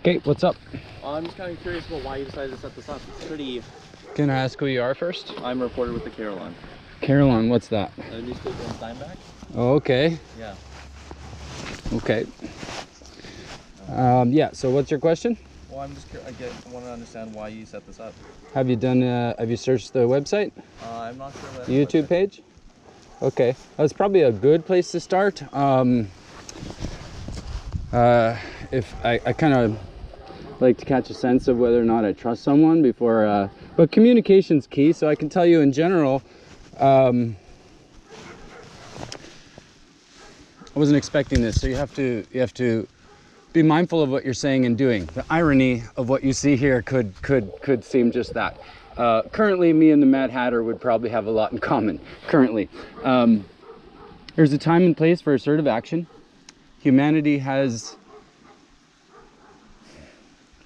Okay, what's up? I'm just kind of curious about why you decided to set this up. It's pretty... Can I ask who you are first? I'm a reporter with the Carillon. Carillon, what's that? A newspaper in Steinbach. Oh, okay. Yeah. Okay. Yeah, so what's your question? Well, I'm just curious. I want to understand why you set this up. Have you done, have you searched the website? I'm not sure what... The YouTube page? Okay, that's probably a good place to start. If I kind of like to catch a sense of whether or not I trust someone before, but communication's key. So I can tell you in general, I wasn't expecting this. So you have to be mindful of what you're saying and doing. The irony of what you see here could seem just that. Currently, me and the Mad Hatter would probably have a lot in common. Currently, there's a time and place for assertive action. Humanity has...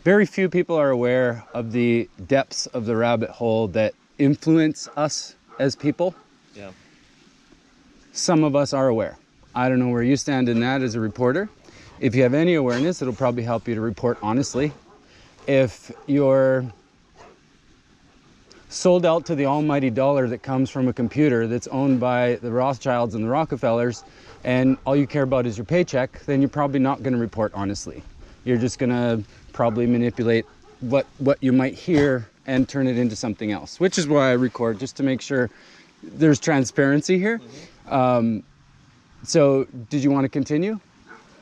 Very few people are aware of the depths of the rabbit hole that influence us as people. Yeah. Some of us are aware. I don't know where you stand in that as a reporter. If you have any awareness, it'll probably help you to report honestly. If you're sold out to the almighty dollar that comes from a computer that's owned by the Rothschilds and the Rockefellers, and all you care about is your paycheck, then you're probably not going to report honestly. You're just going to probably manipulate what you might hear and turn it into something else, which is why I record, just to make sure there's transparency here. Mm-hmm. So did you want to continue?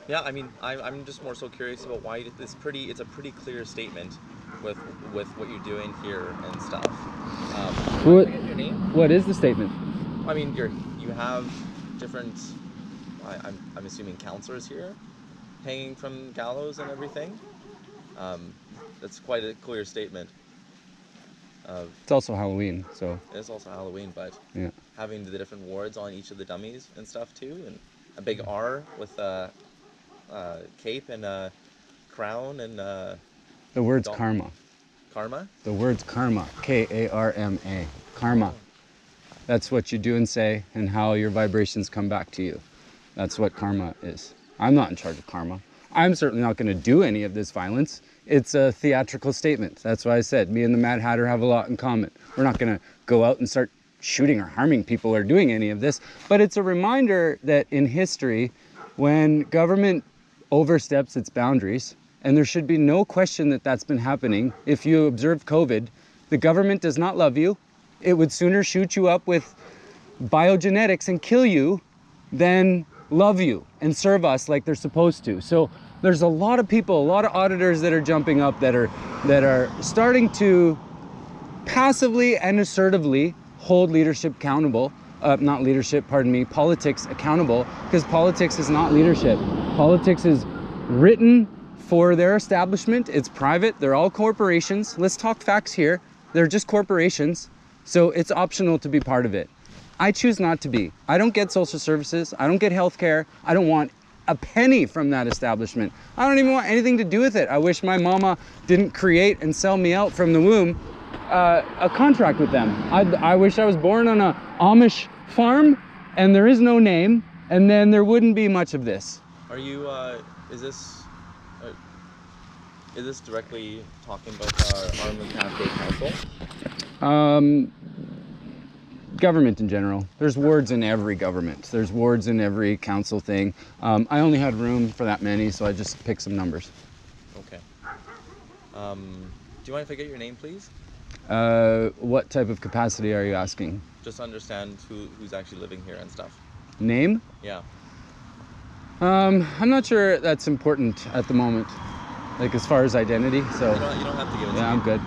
Yeah, I mean, I'm just more so curious about why it's a pretty clear statement with what you're doing here and stuff. What your name? What is the statement? I mean, you have different, I'm assuming counselors here, hanging from gallows and everything. That's quite a clear statement. It's also Halloween, so... It's also Halloween, but yeah. Having the different words on each of the dummies and stuff too, and a big R with a cape and a crown and the word's karma. Karma? The word's karma. K-A-R-M-A. Karma. Oh. That's what you do and say and how your vibrations come back to you. That's what karma is. I'm not in charge of karma. I'm certainly not going to do any of this violence. It's a theatrical statement. That's why I said me and the Mad Hatter have a lot in common. We're not going to go out and start shooting or harming people or doing any of this. But it's a reminder that in history, when government oversteps its boundaries, and there should be no question that that's been happening. If you observe COVID, the government does not love you. It would sooner shoot you up with biogenetics and kill you than love you and serve us like they're supposed to. So there's a lot of people, a lot of auditors that are jumping up that are starting to passively and assertively hold leadership accountable. Politics accountable, because politics is not leadership. Politics is written for their establishment. It's private. They're all corporations. Let's talk facts here. They're just corporations. So it's optional to be part of it. I choose not to be. I don't get social services. I don't get health care. I don't want a penny from that establishment. I don't even want anything to do with it. I wish my mama didn't create and sell me out from the womb a contract with them. I wish I was born on an Amish farm and there is no name, and then there wouldn't be much of this. Are you, is this directly talking about our Arm and Cafe Council? Government in general. There's wards in every government. There's wards in every council thing. I only had room for that many, so I just picked some numbers. Okay. Do you mind if I get your name, please? What type of capacity are you asking? Just to understand who's actually living here and stuff. Name? Yeah. I'm not sure that's important at the moment, like as far as identity. So you don't have to give it to me. Yeah, I'm good.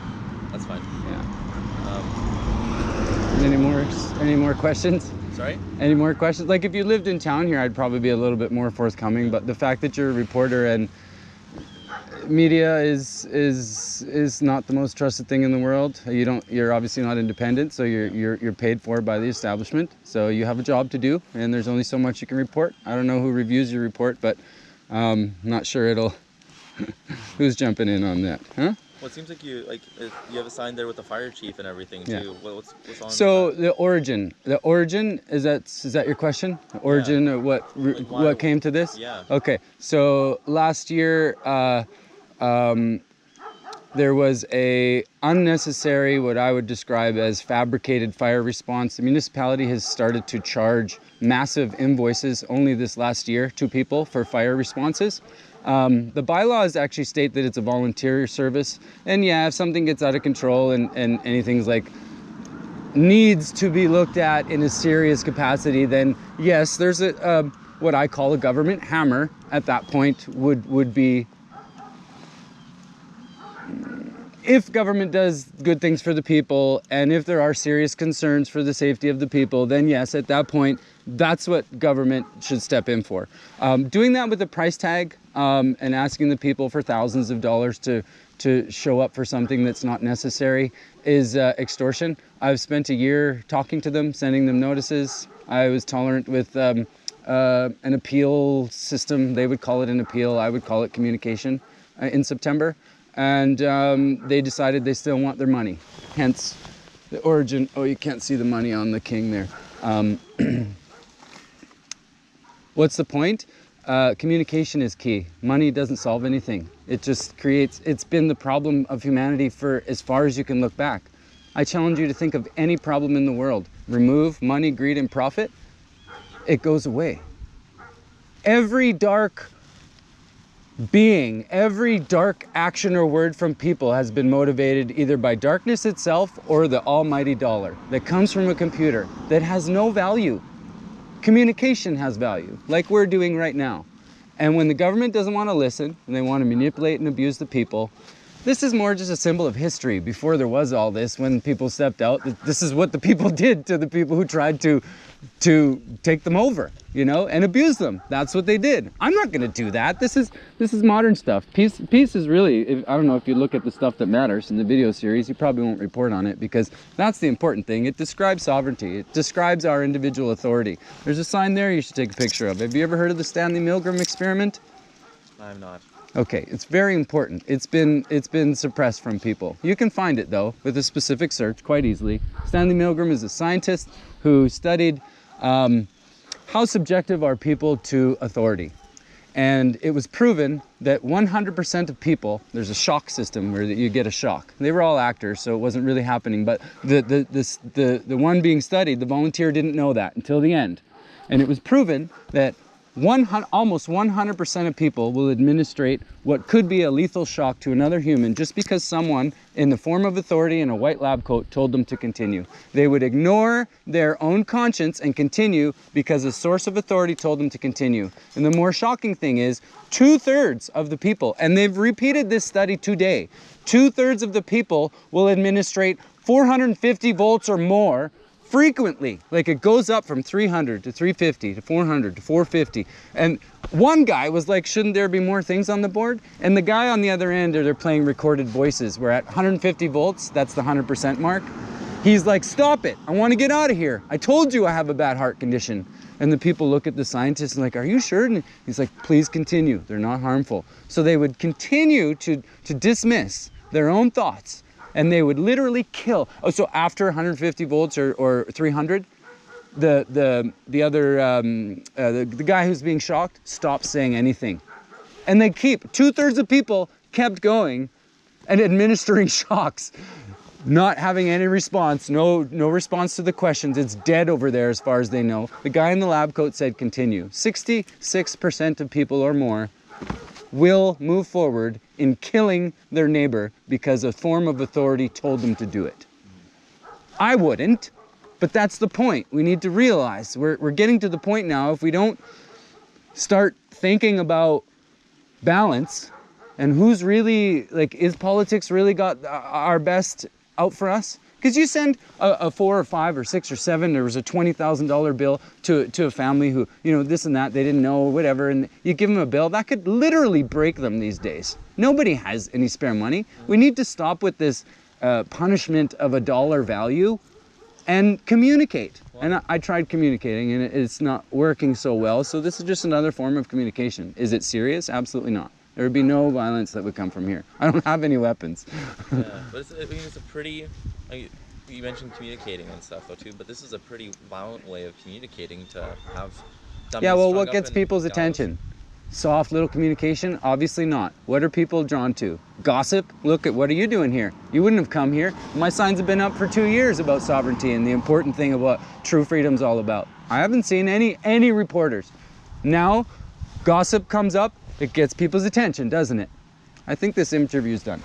That's fine. Yeah. Any more questions? Sorry? Any more questions? Like if you lived in town here, I'd probably be a little bit more forthcoming. But the fact that you're a reporter and media is not the most trusted thing in the world. You're obviously not independent, so you're paid for by the establishment. So you have a job to do, and there's only so much you can report. I don't know who reviews your report, but not sure it'll. Who's jumping in on that, huh? Well, it seems like you have a sign there with the fire chief and everything too. Yeah. What's on? So the origin is that your question? The origin, yeah. Or what came to this? Yeah. Okay. So last year, there was a unnecessary, what I would describe as fabricated fire response. The municipality has started to charge massive invoices only this last year to people for fire responses. The bylaws actually state that it's a volunteer service. And yeah, if something gets out of control and anything's like needs to be looked at in a serious capacity, then yes, there's a what I call a government hammer at that point would be, if government does good things for the people and if there are serious concerns for the safety of the people, then yes, at that point, that's what government should step in for. Doing that with a price tag and asking the people for thousands of dollars to show up for something that's not necessary is extortion. I've spent a year talking to them, sending them notices. I was tolerant with an appeal system. They would call it an appeal. I would call it communication in September. And they decided they still want their money. Hence the origin. Oh, you can't see the money on the king there. What's the point? Communication is key. Money doesn't solve anything. It just creates, it's been the problem of humanity for as far as you can look back. I challenge you to think of any problem in the world. Remove money, greed, and profit, it goes away. Every dark being, every dark action or word from people has been motivated either by darkness itself or the almighty dollar that comes from a computer that has no value. Communication has value, like we're doing right now. And when the government doesn't want to listen and they want to manipulate and abuse the people, this is more just a symbol of history. Before there was all this, when people stepped out, this is what the people did to the people who tried to take them over, you know, and abuse them. That's what they did. I'm not going to do that. This is modern stuff. Peace is really, I don't know if you look at the stuff that matters in the video series, you probably won't report on it because that's the important thing. It describes sovereignty. It describes our individual authority. There's a sign there you should take a picture of. Have you ever heard of the Stanley Milgram experiment? I'm not. Okay, it's very important. It's been suppressed from people. You can find it though with a specific search quite easily. Stanley Milgram is a scientist who studied how subjective are people to authority. And it was proven that 100% of people, there's a shock system where you get a shock. They were all actors, so it wasn't really happening. But the one being studied, the volunteer didn't know that until the end. And it was proven that almost 100% of people will administrate what could be a lethal shock to another human just because someone in the form of authority in a white lab coat told them to continue. They would ignore their own conscience and continue because a source of authority told them to continue. And the more shocking thing is 2/3 of the people, and they've repeated this study today, 2/3 of the people will administrate 450 volts or more frequently. Like it goes up from 300 to 350 to 400 to 450. And one guy was like, shouldn't there be more things on the board? And the guy on the other end, they're playing recorded voices. We're at 150 volts. That's the 100% mark. He's like, stop it. I want to get out of here. I told you I have a bad heart condition. And the people look at the scientist and like, are you sure? And he's like, please continue. They're not harmful. So they would continue to dismiss their own thoughts. And they would literally kill. Oh, so after 150 volts or 300, the guy who's being shocked stops saying anything. And they keep, 2/3 of people kept going and administering shocks, not having any response, no response to the questions. It's dead over there as far as they know. The guy in the lab coat said continue. 66% of people or more will move forward in killing their neighbor because a form of authority told them to do it. I wouldn't, but that's the point. We need to realize we're getting to the point now, if we don't start thinking about balance and who's really, like, is politics really got our best out for us? Because you send a 4 or 5 or 6 or 7, there was a $20,000 bill to a family who, you know, this and that, they didn't know, whatever, and you give them a bill, that could literally break them these days. Nobody has any spare money. We need to stop with this punishment of a dollar value and communicate. And I tried communicating and it's not working so well, so this is just another form of communication. Is it serious? Absolutely not. There would be no violence that would come from here. I don't have any weapons. Yeah, but it's a pretty, you mentioned communicating and stuff though too, but this is a pretty violent way of communicating to have dummies yeah, well, strung what up gets in people's gallows. attention? Soft little communication? Obviously not. What are people drawn to? Gossip? Look at, what are you doing here? You wouldn't have come here. My signs have been up for 2 years about sovereignty and the important thing of what true freedom's all about. I haven't seen any reporters. Now, gossip comes up, it gets people's attention, doesn't it? I think this interview's done.